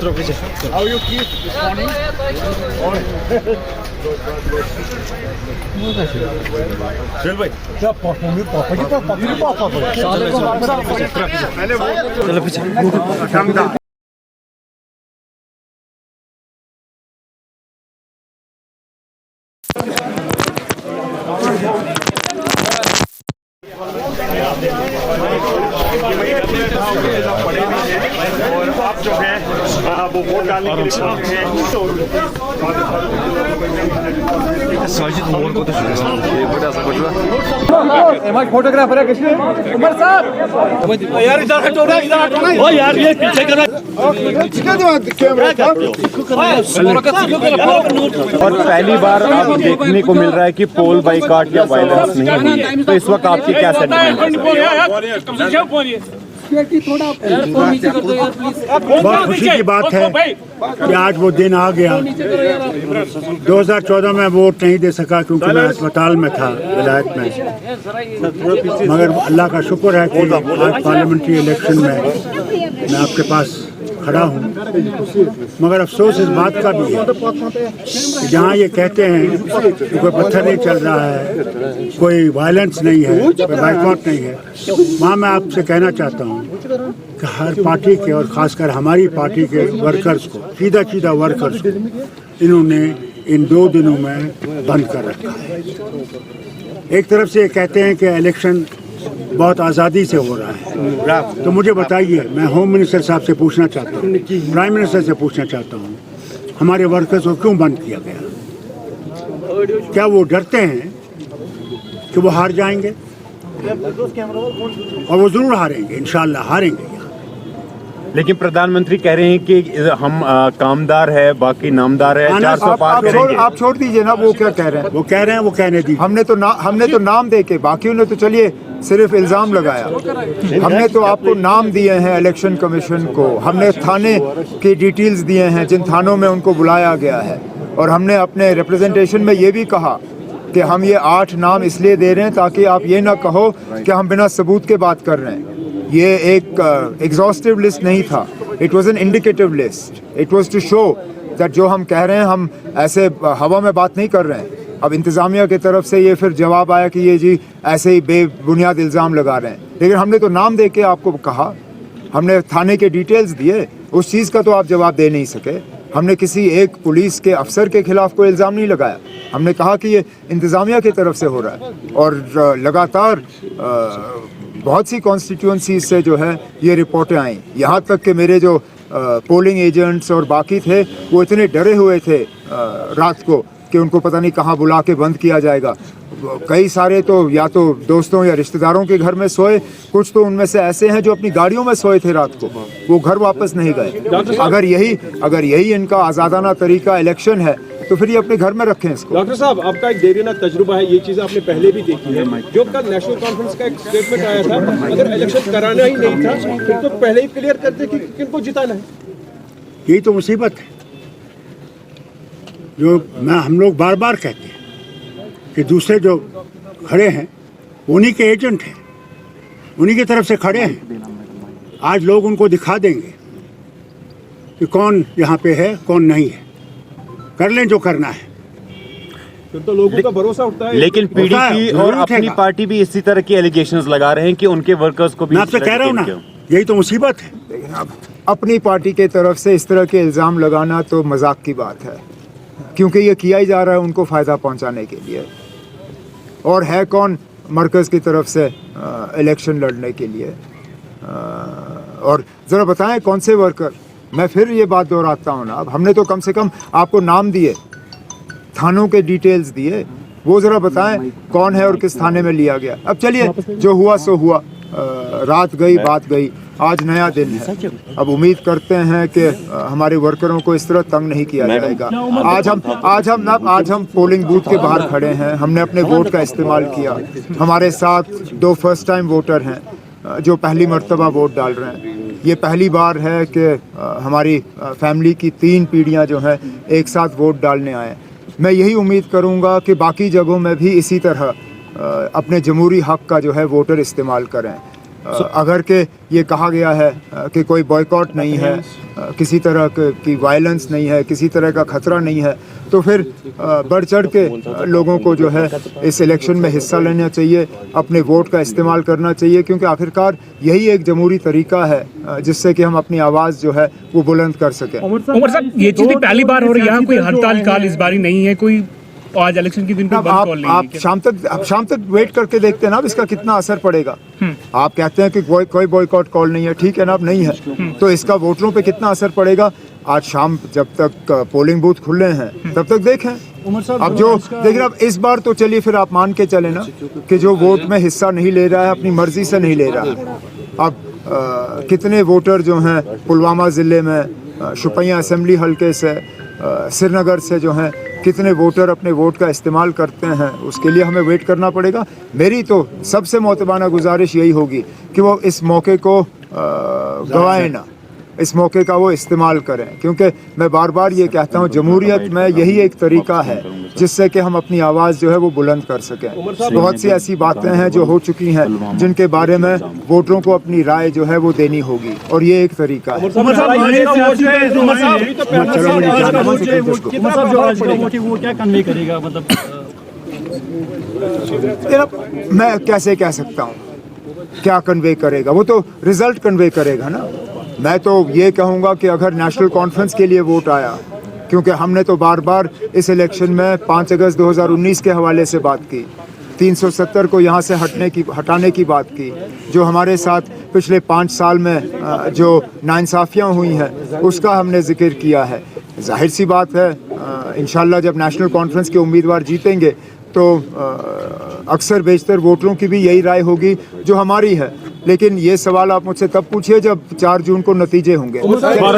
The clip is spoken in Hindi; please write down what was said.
How you keep this morning? चल भाई क्या परफॉर्म पापा चलो पीछे और आप जो है वो वोट डालने के लिए फोटोग्राफर है किसने उमर साहब यार इधर हटो ना ओ यार ये पीछे करो कैमरा और पहली बार अब देखने को मिल रहा है कि पोल बाइकआउट या वायलेंस नहीं हुई है, तो इस वक्त आपकी क्या सेंटिमेंट है? बहुत खुशी की बात है कि आज वो दिन आ गया। 2014 में वोट नहीं दे सका क्योंकि मैं अस्पताल में था विलायत में, मगर अल्लाह का शुक्र है कि आज पार्लियामेंट्री इलेक्शन में मैं आपके पास खड़ा हूँ। मगर अफसोस इस बात का भी है कि जहाँ ये कहते हैं कि कोई पत्थर नहीं चल रहा है, कोई वायलेंस नहीं है, कोई बाइकआउट नहीं है, वहाँ मैं आपसे कहना चाहता हूँ कि हर पार्टी के और ख़ासकर हमारी पार्टी के वर्कर्स को, सीधा वर्कर्स को इन्होंने इन 2 दिनों में बंद कर रखा है। एक तरफ से ये कहते हैं कि इलेक्शन बहुत आज़ादी से हो रहा है, तो मुझे बताइए, मैं होम मिनिस्टर साहब से पूछना चाहता हूँ, प्राइम मिनिस्टर से पूछना चाहता हूँ, हमारे वर्कर्स को क्यों बंद किया गया? क्या वो डरते हैं कि वो हार जाएंगे? और वो ज़रूर हारेंगे, इंशाल्लाह हारेंगे। लेकिन प्रधानमंत्री कह रहे हैं कि हम कामदार है, बाकी नामदार है, 405 आप छोड़ दीजिए ना, वो क्या कह रहे हैं? वो कह रहे हैं, वो कहने दीजिए। हमने तो नाम दे के, बाकियों ने तो चलिए सिर्फ इल्ज़ाम लगाया। हमने तो आपको नाम दिए हैं इलेक्शन कमीशन को, हमने थाने की डिटेल्स दिए हैं जिन थानों में उनको बुलाया गया है, और हमने अपने रिप्रेजेंटेशन में ये भी कहा कि हम ये 8 नाम इसलिए दे रहे हैं ताकि आप ये ना कहो कि हम बिना सबूत के बात कर रहे हैं। ये एक एग्जॉस्टिव लिस्ट नहीं था, it was an indicative list, it was to show that जो हम कह रहे हैं हम ऐसे हवा में बात नहीं कर रहे हैं। अब इंतज़ामिया की तरफ से ये फिर जवाब आया कि ये जी ऐसे ही बेबुनियाद इल्ज़ाम लगा रहे हैं, लेकिन हमने तो नाम दे के आपको कहा, हमने थाने के डिटेल्स दिए, उस चीज़ का तो आप जवाब दे नहीं सके। हमने किसी एक पुलिस के अफसर के खिलाफ कोई इल्ज़ाम नहीं लगाया, हमने कहा कि ये इंतज़ामिया की तरफ से हो रहा है। और लगातार बहुत सी कॉन्स्टिट्यूंसीज से जो है ये रिपोर्टें आई, यहाँ तक कि मेरे जो पोलिंग एजेंट्स और बाकी थे वो इतने डरे हुए थे रात को कि उनको पता नहीं कहाँ बुला के बंद किया जाएगा। कई सारे तो या तो दोस्तों या रिश्तेदारों के घर में सोए, कुछ तो उनमें से ऐसे हैं जो अपनी गाड़ियों में सोए थे रात को, वो घर वापस नहीं गए। अगर यही इनका आज़ादाना तरीका इलेक्शन है तो फिर ये अपने घर में रखें इसको। डॉक्टर साहब, आपका एक देरीना तजुर्बा है, ये चीज़ आपने पहले भी देखी है। जो कल नेशनल कॉन्फ्रेंस का एक स्टेटमेंट आया था, अगर इलेक्शन कराना ही नहीं था फिर तो पहले ही क्लियर करते कि किनको जिताना है। यही तो मुसीबत है जो हम लोग बार बार कहते हैं कि दूसरे जो खड़े हैं उन्हीं के एजेंट हैं, उन्हीं की तरफ से खड़े हैं। आज लोग उनको दिखा देंगे कि कौन यहाँ पे है कौन नहीं है, कर लें जो करना है। फिर तो लोगों का भरोसा उठता है। लेकिन पीडीपी और अपनी पार्टी भी इसी तरह की एलिगेशंस लगा रहे हैं कि उनके वर्कर्स को भी। मैं आपसे कह रहा हूँ ना, यही तो मुसीबत है। अपनी पार्टी के तरफ से इस तरह के इल्ज़ाम लगाना तो मजाक की बात है, क्योंकि ये किया ही जा रहा है उनको फ़ायदा पहुंचाने के लिए। और है कौन मरकज़ की तरफ से इलेक्शन लड़ने के लिए? और ज़रा बताएं कौन से वर्कर? मैं फिर ये बात दोहराता हूँ ना, अब हमने तो कम से कम आपको नाम दिए, थानों के डिटेल्स दिए, वो ज़रा बताएं कौन है और किस थाने में लिया गया। अब चलिए जो हुआ सो हुआ, रात गई बात गई, आज नया दिन है। अब उम्मीद करते हैं कि हमारे वर्करों को इस तरह तंग नहीं किया जाएगा। आज हम पोलिंग बूथ के बाहर खड़े हैं, हमने अपने वोट का इस्तेमाल किया। हमारे साथ 2 फर्स्ट टाइम वोटर हैं जो पहली मर्तबा वोट डाल रहे हैं। ये पहली बार है कि हमारी फैमिली की 3 पीढ़ियाँ जो हैं एक साथ वोट डालने आए। मैं यही उम्मीद करूँगा कि बाकी जगहों में भी इसी तरह अपने जमहूरी हक़ का जो है वोटर इस्तेमाल करें। अगर के ये कहा गया है कि कोई बॉयकॉट नहीं है, किसी तरह की वायलेंस नहीं है, किसी तरह का खतरा नहीं है, तो फिर बढ़ चढ़ के लोगों को जो है इस इलेक्शन में हिस्सा लेना चाहिए, अपने वोट का इस्तेमाल करना चाहिए, क्योंकि आखिरकार यही एक जमहूरी तरीका है जिससे कि हम अपनी आवाज़ जो है वो बुलंद कर सकें। उमर साहब, ये चीज़ पहली बार हो रही है, यहाँ कोई हड़ताल काल इस बारी नहीं है, कोई आज इलेक्शन के दिन कोई बंद कॉल नहीं है। आप शाम तक वेट करके देखते हैं ना अब इसका कितना असर पड़ेगा। आप कहते हैं कि कोई बॉयकॉट कॉल नहीं है, ठीक है ना, अब नहीं है, तो इसका वोटरों पे कितना असर पड़ेगा आज शाम जब तक पोलिंग बूथ खुले हैं तब तक देखें। अब जो लेकिन अब इस बार तो चलिए फिर आप मान के चले ना कि जो वोट में हिस्सा नहीं ले रहा है अपनी मर्जी से नहीं ले रहा है। अब कितने वोटर जो हैं पुलवामा ज़िले में शुपियाँ असेंबली हल्के से श्रीनगर से जो हैं कितने वोटर अपने वोट का इस्तेमाल करते हैं, उसके लिए हमें वेट करना पड़ेगा। मेरी तो सबसे मोतबाना गुजारिश यही होगी कि वो इस मौके को गंवाएं ना, इस मौके का वो इस्तेमाल करें, क्योंकि मैं बार बार ये कहता हूँ जमहूरियत में यही एक तरीका है जिससे कि हम अपनी आवाज़ जो है वो बुलंद कर सकें। बहुत सी ऐसी बातें हैं जो हो चुकी हैं जिनके बारे में वोटरों को अपनी राय जो है वो देनी होगी, और ये एक तरीका है। मैं कैसे कह सकता हूँ क्या कन्वे करेगा, वो तो रिजल्ट कन्वे करेगा ना। मैं तो ये कहूँगा कि अगर नेशनल कॉन्फ्रेंस के लिए वोट आया, क्योंकि हमने तो बार बार इस इलेक्शन में 5 अगस्त 2019 के हवाले से बात की, 370 को यहाँ से हटाने की बात की, जो हमारे साथ पिछले 5 साल में जो नाइंसाफ़ियाँ हुई हैं उसका हमने जिक्र किया है। जाहिर सी बात है इंशाल्लाह जब नेशनल कॉन्फ्रेंस के उम्मीदवार जीतेंगे तो अक्सर बेशतर वोटरों की भी यही राय होगी जो हमारी है। लेकिन ये सवाल आप मुझसे तब पूछिए जब 4 जून को नतीजे होंगे।